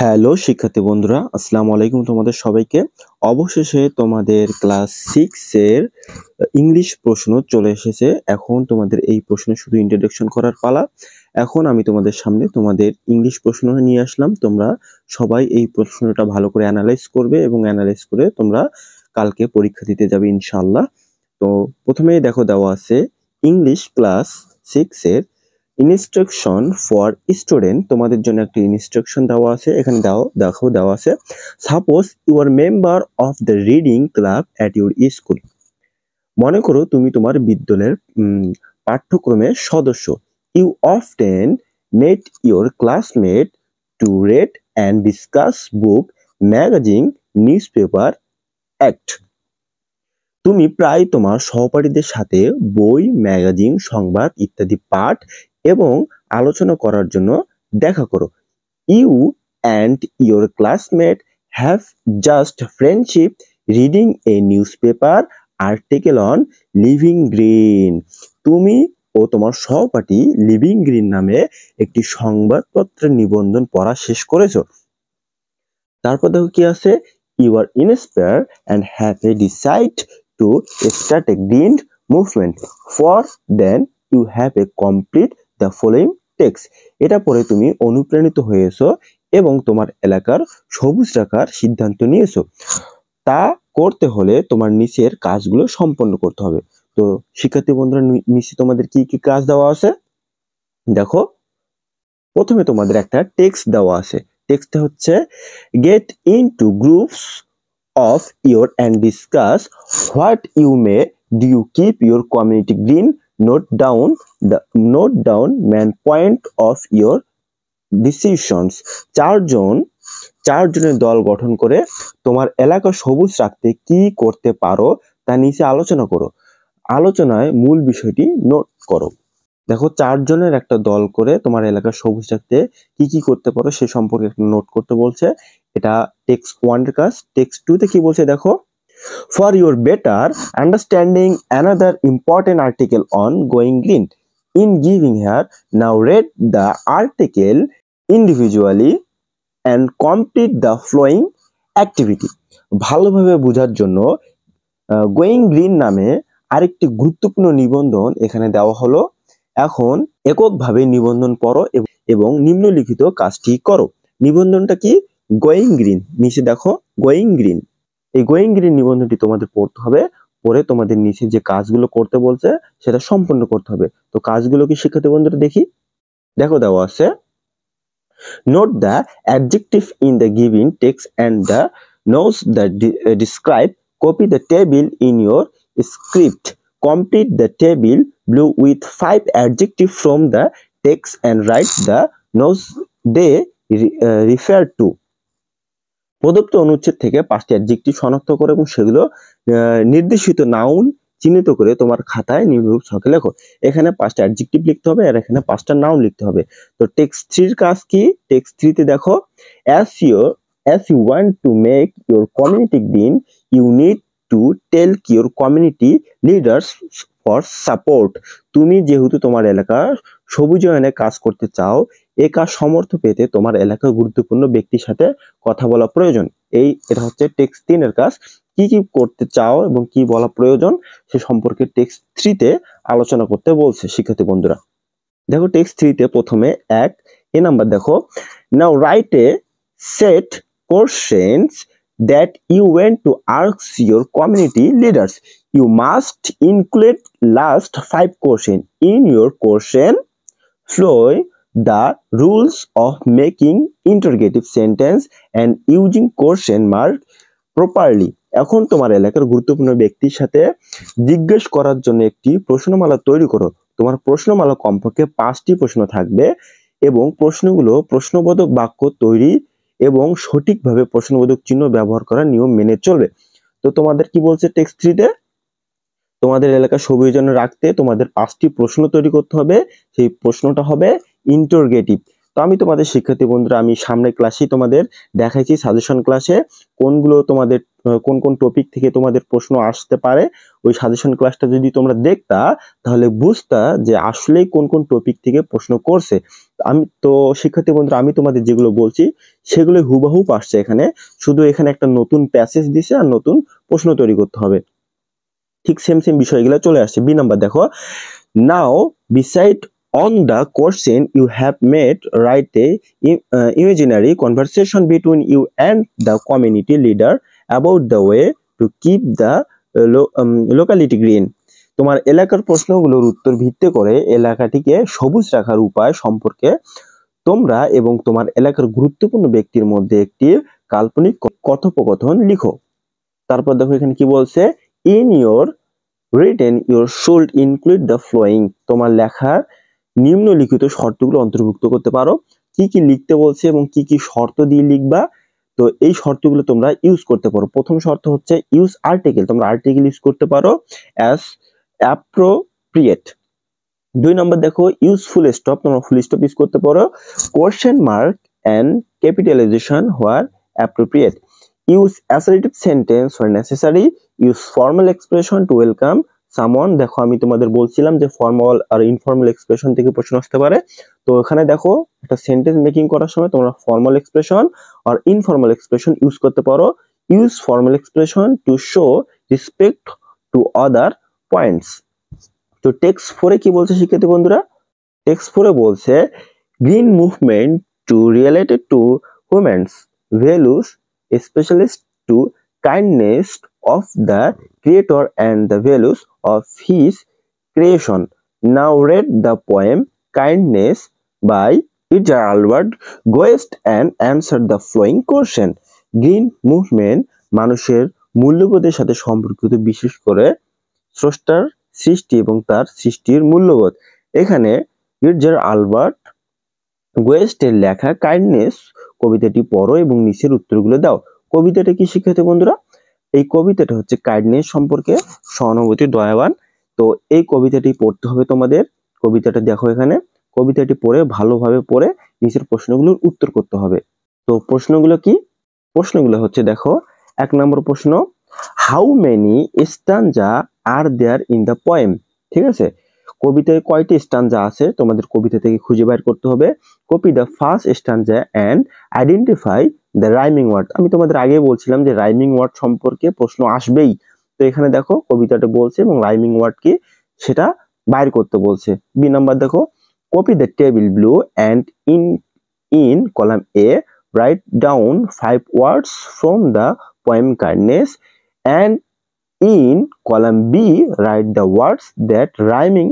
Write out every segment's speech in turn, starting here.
Hello শিক্ষার্থী বন্ধুরা, আসসালামু আলাইকুম তোমাদের সবাইকে। অবশেষে তোমাদের ক্লাস 6 এর ইংলিশ প্রশ্ন চলে এসেছে। এখন তোমাদের এই প্রশ্ন শুধু ইন্ট্রোডাকশন করার পালা। এখন আমি তোমাদের সামনে তোমাদের ইংলিশ প্রশ্ন নিয়ে আসলাম। তোমরা সবাই এই প্রশ্নটা ভালো করে অ্যানালাইজ করবে এবং অ্যানালাইজ করে তোমরা কালকে পরীক্ষা দিতে যাবে ইনশাআল্লাহ। তো প্রথমেই দেখো দেওয়া আছে ইংলিশ ক্লাস 6 এর ইনস্ট্রাকশন ফর স্টুডেন্ট। তোমাদের জন্য একটি ইনস্ট্রাকশন দেওয়া আছে। এখানে দেওয়া আছে suppose you are member of the reading club at your school. মনে করো তুমি তোমার বিদ্যালয়ের পাঠ্যক্রমের সদস্য। You often met your classmate to read and discuss book, magazine, newspaper, act. তুমি প্রায় তোমার সহপাঠীদের সাথে বই, ম্যাগাজিন, সংবাদ ইত্যাদি পাঠ এবং আলোচনা করার জন্য দেখা করো। You and your classmate have just friendship reading a newspaper article on living green. তুমি ও তোমার সহপাঠী লিভিং গ্রিন নামে একটি সংবাদপত্রের নিবন্ধন পড়া শেষ করেছো। তারপর দেখো কি আছে, you are inspire and have a decide to start a green movement. For then you have a complete the following text. এটা পরে তুমি অনুপ্রাণিত হয়েছো এবং তোমার এলাকার সবুজ রাখার সিদ্ধান্ত নিয়েছো। তা করতে হলে তোমার নিচের কাজগুলো সম্পন্ন করতে হবে। তো শিক্ষার্থী বন্ধুরা, নিচে তোমাদের কি কি কাজ দেওয়া আছে দেখো। প্রথমে তোমাদের একটা টেক্সট দেওয়া আছে। টেক্সটটা হচ্ছে gate into groups of your and discuss what you may do. You keep your community green. Note down main point of your decisions. চারজনের দল গঠন করে তোমার এলাকা সবুজ রাখতে কি করতে পারো তা নিচে আলোচনা করো। আলোচনায় মূল বিষয়টি নোট করো। দেখো, চারজনের একটা দল করে তোমার এলাকা সবুজ রাখতে কি কি করতে পারো সে সম্পর্কে একটা নোট করতে বলছে। এটা টেক্সট 1 এর কাজ। টেক্সট 2 তে কি বলছে দেখো, for your better understanding another important article on going green in giving hair now red the article individually and complete the following activity. ভালোভাবে বোঝার জন্য গোয়িং গ্রিন নামে আরেকটি গুরুত্বপূর্ণ নিবন্ধন এখানে দেওয়া হলো। এখন এককভাবে নিবন্ধন পড়ো এবং নিম্নলিখিত কাজটি করো। নিবন্ধনটা কি? Going green. নিচে দেখো গোয়িং গ্রিন। এই গোয়িং গ্রিন নিবন্ধনটি তোমাদের পড়তে হবে। পরে তোমাদের নিচে যে কাজগুলো করতে বলছে সেটা সম্পন্ন করতে হবে। তো কাজগুলো কি শিক্ষার্থী বন্ধুরা দেখি। দেখো দেওয়া আছে, note the adjective in the giving text and the notes the describe, copy the table in your script, complete the table below with 5 adjectives from the text and write the notes they refer to. প্রদত্ত অনুচ্ছেদ থেকে 5টি adjective শনাক্ত করো এবং সেগুলো নির্দেশিত noun চিহ্নিত করে তোমার খাতায় নিম্নরূপ ছকে লেখো। এখানে 5টা অ্যাডজেক্টিভ লিখতে হবে আর এখানে 5টা নাউন লিখতে হবে। তো টেক্সট 3 এর কাজ কি? টেক্সট 3 তে দেখো, as you want to make your community green, you need to tell your community leaders for support. তুমি যেহেতু তোমার এলাকার সবুজায়নে কাজ করতে চাও, এই কাজ সমর্থ পেতে তোমার এলাকার গুরুত্বপূর্ণ ব্যক্তির সাথে কথা বলা প্রয়োজন। এটা হচ্ছে টেক্সট 3 এর কাজ। কি কি করতে চাও এবং কি বলা প্রয়োজন সে সম্পর্কে টেক্সট 3 তে আলোচনা করতে বলছে শিক্ষার্থী বন্ধুরা। দেখো টেক্সট 3 তে প্রথমে এ নাম্বার দেখো, now write a set questions that you want to ask your community leaders. You must include last 5 questions in your question. Follow the rules of making interrogative sentence and using question mark properly. এখন তোমার এলাকার গুরুত্বপূর্ণ ব্যক্তির সাথে জিজ্ঞেস করার জন্য একটি প্রশ্নমালা তৈরি করো। তোমার প্রশ্নমালা কমপক্ষে 5টি প্রশ্ন থাকবে এবং প্রশ্নগুলো প্রশ্নবোধক বাক্য তৈরি এবং সঠিকভাবে প্রশ্নবোধক চিহ্ন ব্যবহার করার নিয়ম মেনে চলবে। তো তোমাদের কি বলছে টেক্সট 3 তে, তোমাদের এলাকা সবুজায়ন রাখতে তোমাদের 5টি প্রশ্ন তৈরি করতে হবে। সেই প্রশ্নটা হবে ইন্টারোগেটিভ। তো আমি তোমাদের শিক্ষার্থী বন্ধুরা আমি সামনের ক্লাসে তোমাদের দেখাইছি সাজেশন ক্লাসে কোনগুলো তোমাদের কোন কোন টপিক থেকে তোমাদের প্রশ্ন আসতে পারে। ওই সাজেশন ক্লাসটা যদি তোমরা দেখতা তাহলে বুঝতা যে আসলেই কোন কোন টপিক থেকে প্রশ্ন করছে। আমি তো শিক্ষার্থী বন্ধুরা আমি তোমাদের যেগুলো বলছি সেগুলো হুবহুব আসছে এখানে, শুধু এখানে একটা নতুন প্যাসেজ দিছে আর নতুন প্রশ্ন তৈরি করতে হবে। ঠিক সেম বিষয়গুলো চলে আসছে। বি নাম্বার দেখো, নাও beside on the question you have made, write a imaginary conversation between you and the community leader about the way to keep the locality green. তোমার এলাকার প্রশ্নগুলোর উত্তর ভিত্তি করে এলাকাটিকে সবুজ রাখার উপায় সম্পর্কে তোমরা এবং তোমার এলাকার গুরুত্বপূর্ণ ব্যক্তির মধ্যে একটি কাল্পনিক কথোপকথন লিখো। তারপর দেখো এখানে কি বলছে, in your written you should include the following, তোমার লেখার নিম্নলিখিত শর্তগুলো অন্তর্ভুক্ত করতে পারো। কি কি লিখতে বলছে এবং কি কি শর্ত দিয়ে লিখবা, তো এই শর্তগুলো তোমরা ইউজ করতে পারো। প্রথম শর্ত হচ্ছে ইউজ আর্টিকেল, তোমরা আর্টিকেল ইউজ করতে পারো অ্যাজ অ্যাপ্রোপ্রিয়েট। 2 নম্বর দেখো ইউজ ফুল স্টপ, তোমরা ফুল স্টপ ইউজ করতে পারো। Question mark and capitalization where appropriate. Use assertive sentence where necessary. Use formal expression to welcome someone. দেখো আমি তোমাদের বলছিলাম যে ফর্মাল আর ইনফর্মাল এক্সপ্রেশন থেকে প্রশ্ন আসতে পারে। তো এখানে দেখো একটা সেন্টেন্স মেকিং করার সময় তোমরা ফর্মাল এক্সপ্রেশন আর ইনফর্মাল এক্সপ্রেশন ইউজ করতে পারো। Use formal expression to show respect to other points. তো টেক্সট 4 কি বলছে শিক্ষার্থী বন্ধুরা, টেক্সট 4 বলছে green movement to related to humans values specialist to kindness of the creator and the values of his creation. Now read the poem Kindness by Richard Albert Goest and answer the following question. Green movement মানুষের মূল্যবোধের সাথে সম্পর্কিত, বিশেষ করে স্রষ্টার সৃষ্টি এবং তার সৃষ্টির মূল্যবোধ। এখানে রিচার্ড আলবার্ট গোয়েস্টের লেখা কাইন্ডনেস কবিতাটি পড়ো এবং নিচের উত্তরগুলো দাও। কবিতাটা কি শিক্ষার্থী বন্ধুরা, এই কবিতাটা হচ্ছে কাইন্ডনেস সম্পর্কে, সহানুভূতি, দয়াবান। তো এই কবিতাটি পড়তে হবে তোমাদের। কবিতাটা দেখো এখানে, কবিতাটি পড়ে ভালোভাবে পড়ে নিচের প্রশ্নগুলোর উত্তর করতে হবে। তো প্রশ্নগুলো কি, প্রশ্নগুলো হচ্ছে দেখো 1 নম্বর প্রশ্ন, how many stanza are there in the poem. ঠিক আছে, কবিতায় কয়টি স্ট্যানজা আছে তোমাদের কবিতা থেকে খুঁজে বের করতে হবে। Copy the first stanza and identify the rhyming word. আমি তোমাদের আগে বলছিলাম যে রাইমিং ওয়ার্ড সম্পর্কে প্রশ্ন আসবেই। তো এখানে দেখো কবিতাটা বলছে এবং রাইমিং ওয়ার্ড কি সেটা বাইর করতে বলছে। বি নাম্বার দেখো, copy the table below and in column A write down 5 words from the poem kindness and in column B write the words that rhyming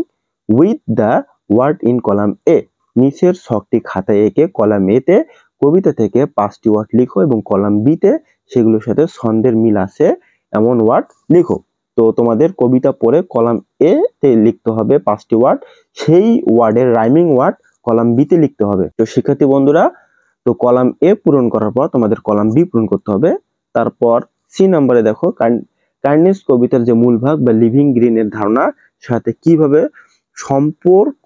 with the word in column A. নিচের ছকটি খাতায় এঁকে column এ তে কবিতা থেকে 5টি word লিখো এবং column B তে সেগুলোর সাথে ছন্দের মিল আছে এমন ওয়ার্ড লিখো। তো তোমাদের কবিতা পড়ে কলাম এ তে লিখতে হবে 5টি ওয়ার্ড, সেই ওয়ার্ডের রাইমিং ওয়ার্ড কলাম বি তে লিখতে হবে। তো শিক্ষার্থী বন্ধুরা, তো কলাম এ পূরণ করার পর তোমাদের কলাম বি পূরণ করতে হবে। তারপর সি নম্বরে দেখো কাইন্ডনেস কবিতার যে মূল ভাগ বা লিভিং গ্রিনের ধারণা সাথে কিভাবে সম্পর্ক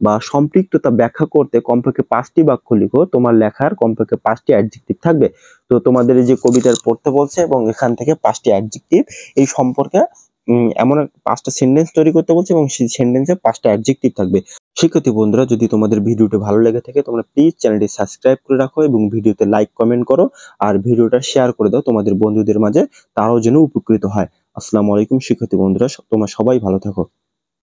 বা সম্পৃক্ততা ব্যাখ্যা করতে কমপক্ষে 5টি বাক্য লিখো। তোমার লেখার কমপক্ষে 5টি অ্যাডজেক্টিভ থাকবে। তো তোমাদের এই যে কবিতার পড়তে বলছে এবং এখান থেকে 5টি অ্যাডজেক্টিভ এই সম্পর্কে এমন 5টা সেন্টেন্স তৈরি করতে বলছে এবং সেই সেন্টেন্সে 5টা অ্যাডজেক্টিভ থাকবে। শিক্ষার্থী বন্ধুরা, যদি তোমাদের ভিডিওটি ভালো লেগে থাকে তোমরা প্লিজ চ্যানেলটি সাবস্ক্রাইব করে রাখো এবং ভিডিওতে লাইক কমেন্ট করো আর ভিডিওটা শেয়ার করে দাও তোমাদের বন্ধুদের মাঝে, তারাও যেন উপকৃত হয়। আসসালামু আলাইকুম শিক্ষার্থী বন্ধুরা, তোমরা সবাই ভালো থাকো।